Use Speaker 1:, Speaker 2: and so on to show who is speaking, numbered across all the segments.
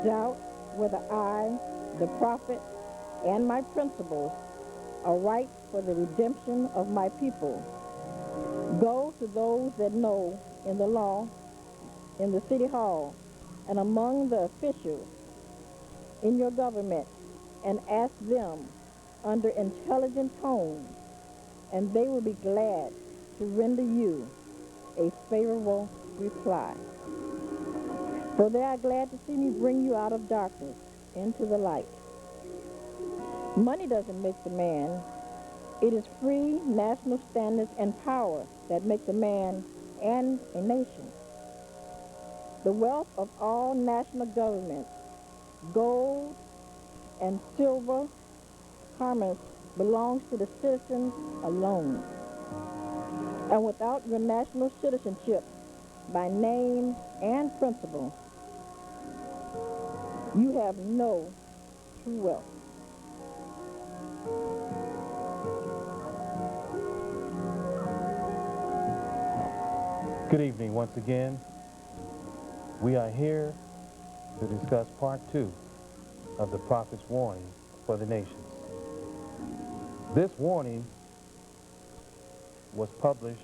Speaker 1: doubt whether I, the prophet, and my principles are right for the redemption of my people. Go to those that know in the law, in the city hall, and among the officials in your government, and ask them under intelligent tones, and they will be glad to render you a favorable reply. For they are glad to see me bring you out of darkness into the light. Money doesn't make the man. It is free national standards and power that make the man and a nation. The wealth of all national governments, gold and silver commerce, belongs to the citizens alone. And without your national citizenship, by name and principle, you have no true wealth.
Speaker 2: Good evening once again. We are here to discuss part 2 of the prophet's warning for the nations. This warning was published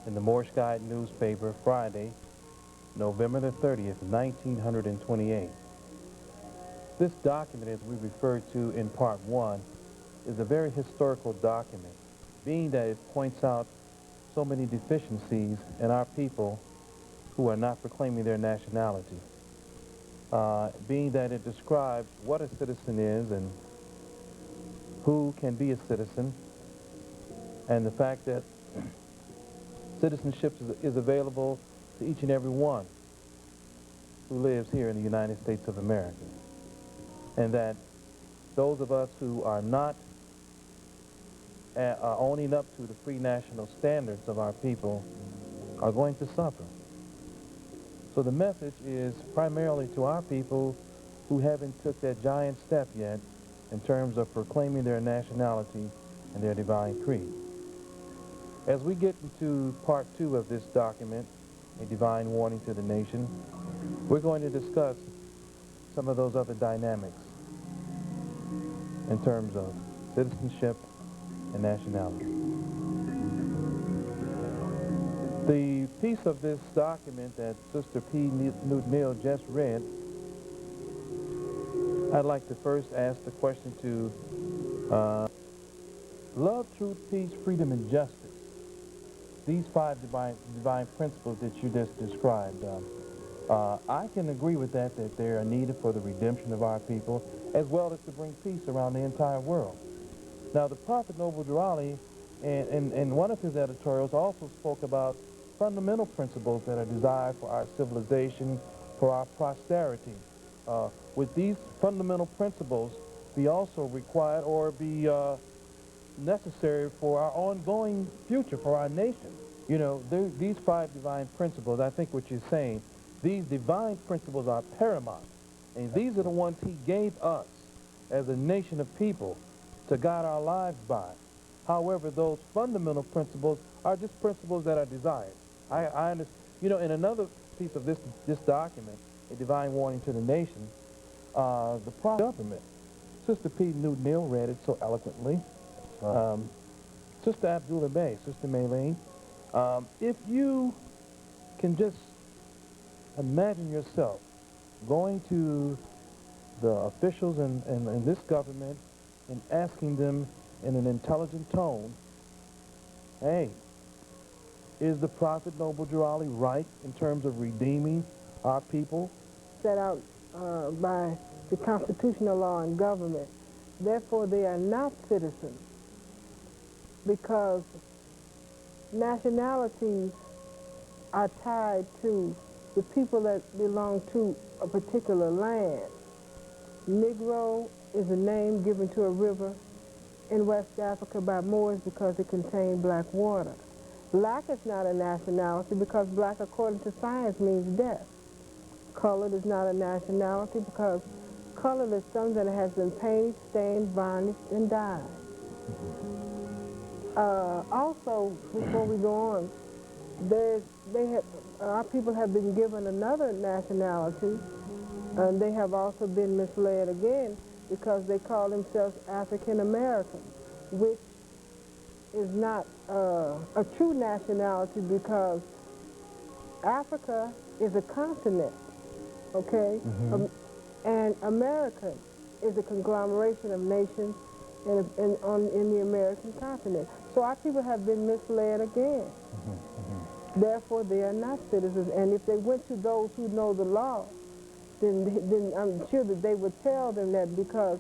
Speaker 2: in the Moorish Guide newspaper Friday, November the 30th, 1928. This document, as we referred to in part 1, is a very historical document, being that it points out so many deficiencies in our people who are not proclaiming their nationality. Being that it describes what a citizen is and who can be a citizen, and the fact that citizenship is available to each and every one who lives here in the United States of America, and that those of us who are not owning up to the free national standards of our people are going to suffer. So the message is primarily to our people who haven't took that giant step yet in terms of proclaiming their nationality and their divine creed. As we get into part 2 of this document, A Divine Warning to the Nation, we're going to discuss some of those other dynamics in terms of citizenship and nationality. The piece of this document that Sister P. Newt-Neal just read, I'd like to first ask the question to love, truth, peace, freedom, and justice. These 5 divine principles that you just described, I can agree with that they are needed for the redemption of our people, as well as to bring peace around the entire world. Now, the Prophet Noble Durrani, in one of his editorials, also spoke about fundamental principles that are desired for our civilization, for our posterity. With these fundamental principles be also required or be necessary for our ongoing future, for our nation. You know, these 5 divine principles, I think what you're saying, these divine principles are paramount. And these are the ones he gave us as a nation of people to guide our lives by. However, those fundamental principles are just principles that are desired. I understand. You know, in another piece of this document, A Divine Warning to the Nation, the prophet government, Sister P. Newt-Neal read it so eloquently. Sister Abdullah Bay, Sister Maylene, if you can just imagine yourself going to the officials in this government and asking them in an intelligent tone, hey, is the Prophet Noble Durrani right in terms of redeeming our people?
Speaker 3: Set out by the constitutional law and government. Therefore, they are not citizens, because nationalities are tied to the people that belong to a particular land. Negro is a name given to a river in West Africa by Moors because it contained black water. Black is not a nationality because black, according to science, means death. Colored is not a nationality because colored is something that has been painted, stained, varnished, and dyed. Also, before we go on, our people have been given another nationality And they have also been misled again because they call themselves African American, which is not a true nationality because Africa is a continent, okay? And America is a conglomeration of nations in the American continent. So our people have been misled again. Therefore, they are not citizens. And if they went to those who know the law, then I'm sure that they would tell them that because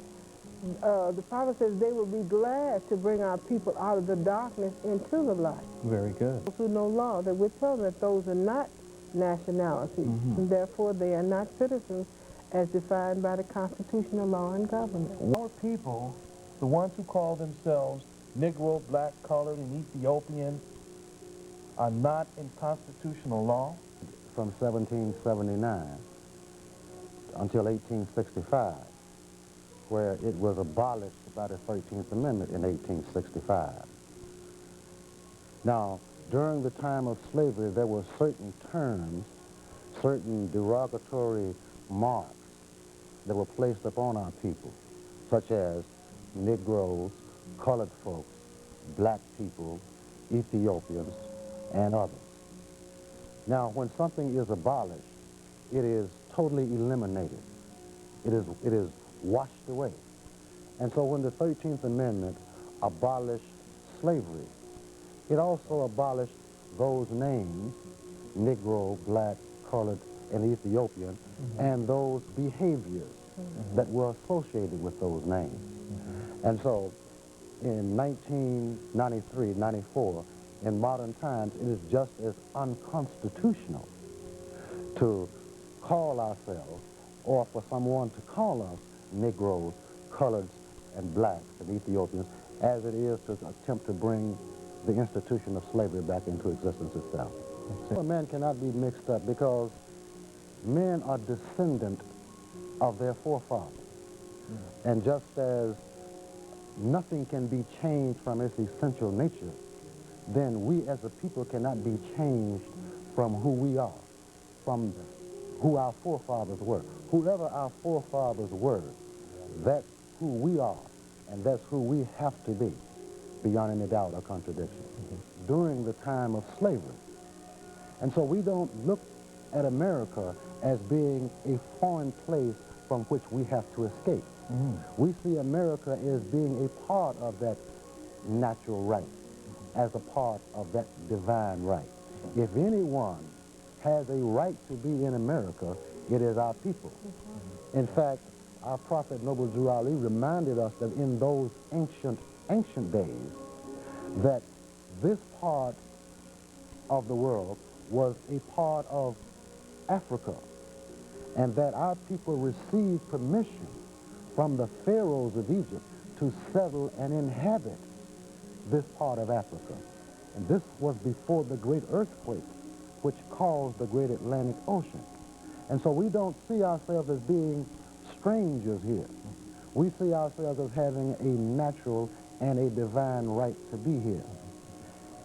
Speaker 3: the prophet says they will be glad to bring our people out of the darkness into the light.
Speaker 2: Very good.
Speaker 3: Those who know law, that would tell them that those are not nationalities, and therefore they are not citizens as defined by the constitutional law and government.
Speaker 2: Our people, the ones who call themselves Negro, black, colored, and Ethiopian, are not in constitutional law?
Speaker 4: From 1779 until 1865, where it was abolished by the 13th Amendment in 1865. Now, during the time of slavery, there were certain terms, certain derogatory marks that were placed upon our people, such as Negroes, colored folks, black people, Ethiopians, and others. Now, when something is abolished, it is totally eliminated. It is washed away. And so when the 13th Amendment abolished slavery, it also abolished those names, Negro, black, colored, and Ethiopian, and those behaviors that were associated with those names. And so in 1993, 94, in modern times, it is just as unconstitutional to call ourselves, or for someone to call us Negroes, coloreds, and blacks, and Ethiopians, as it is to attempt to bring the institution of slavery back into existence itself. Men cannot be mixed up because men are descendant of their forefathers. And just as nothing can be changed from its essential nature, then we as a people cannot be changed from who we are, from who our forefathers were. Whoever our forefathers were, that's who we are, and that's who we have to be, beyond any doubt or contradiction, during the time of slavery. And so we don't look at America as being a foreign place from which we have to escape. We see America as being a part of that natural right, as a part of that divine right. If anyone has a right to be in America, it is our people. In fact, our prophet Noble Drew Ali reminded us that in those ancient days, that this part of the world was a part of Africa, and that our people received permission from the pharaohs of Egypt to settle and inhabit this part of Africa. And this was before the great earthquake, which caused the great Atlantic Ocean. And so we don't see ourselves as being strangers here. We see ourselves as having a natural and a divine right to be here.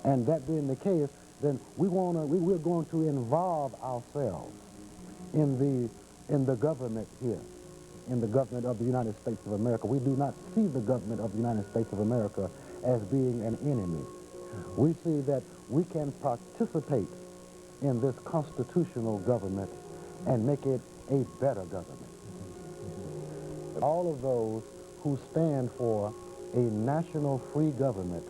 Speaker 4: And that being the case, then we're going to involve ourselves in the government here, in the government of the United States of America. We do not see the government of the United States of America as being an enemy. We see that we can participate in this constitutional government and make it a better government. All of those who stand for a national free government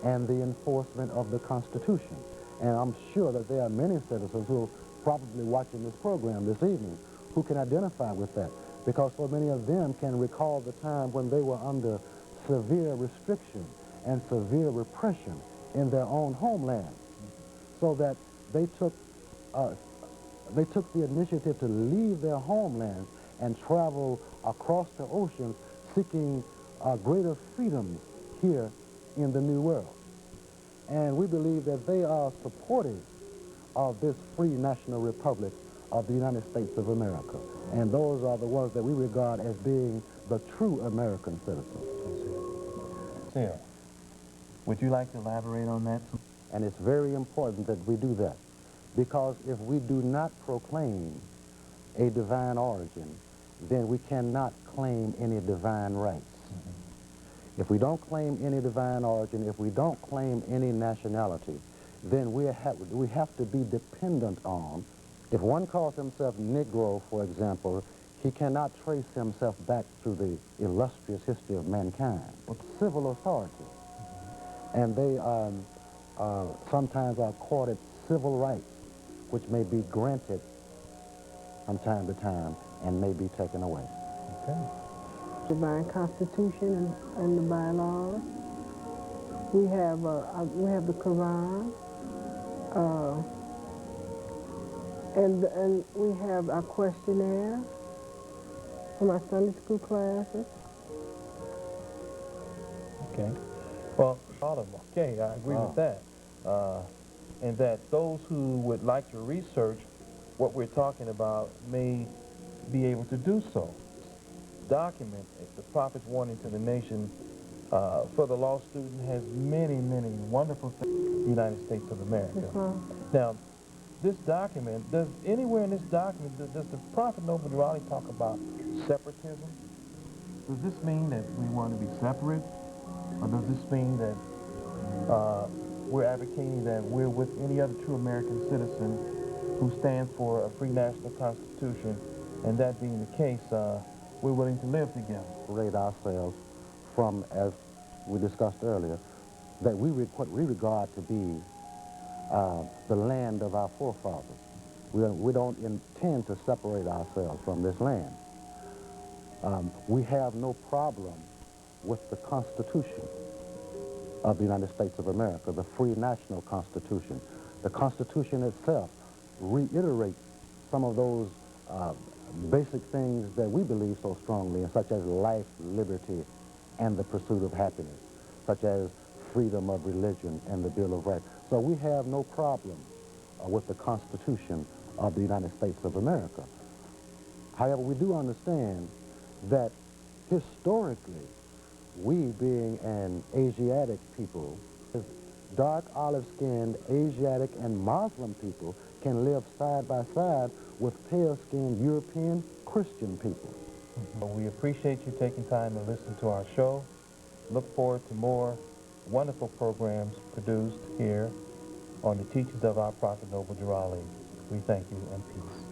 Speaker 4: and the enforcement of the Constitution. And I'm sure that there are many citizens who are probably watching this program this evening who can identify with that, because so many of them can recall the time when they were under severe restriction and severe repression in their own homeland, so that they took the initiative to leave their homeland and travel across the ocean seeking greater freedoms here in the New World. And we believe that they are supportive of this free national republic of the United States of America. And those are the ones that we regard as being the true American citizens.
Speaker 2: Sarah, would you like to elaborate on that?
Speaker 4: And it's very important that we do that, because if we do not proclaim a divine origin, then we cannot claim any divine rights. If we don't claim any divine origin, if we don't claim any nationality, then we have to be dependent on, if one calls himself Negro, for example, he cannot trace himself back through the illustrious history of mankind. With civil authority. And they sometimes are accorded civil rights, which may be granted from time to time and may be taken away.
Speaker 2: Okay.
Speaker 3: Divine Constitution and the bylaws. We have the Quran, and we have our questionnaire from our Sunday school classes.
Speaker 2: Okay. Well, okay, I agree with that. And that those who would like to research what we're talking about may be able to do so. Document the prophet's warning to the nation for the law student has many, many wonderful things in the United States of America. Now, this document, does anywhere in this document, does the prophet Noble Raleigh talk about separatism? Does this mean that we want to be separate? Or does this mean that we're advocating that we're with any other true American citizen who stands for a free national constitution, and that being the case, we're willing to live together?
Speaker 4: Separate ourselves from, as we discussed earlier, that what we regard to be the land of our forefathers. We don't intend to separate ourselves from this land. We have no problem with the Constitution of the United States of America, the free national Constitution. The Constitution itself reiterates some of those basic things that we believe so strongly in, such as life, liberty, and the pursuit of happiness, such as freedom of religion and the Bill of Rights. So we have no problem with the Constitution of the United States of America. However, we do understand that historically, we being an Asiatic people, dark olive-skinned Asiatic and Muslim people can live side by side with pale-skinned European Christian people.
Speaker 2: We appreciate you taking time to listen to our show. Look forward to more wonderful programs produced here on the teachings of our Prophet Noble Raleigh. We thank you and peace.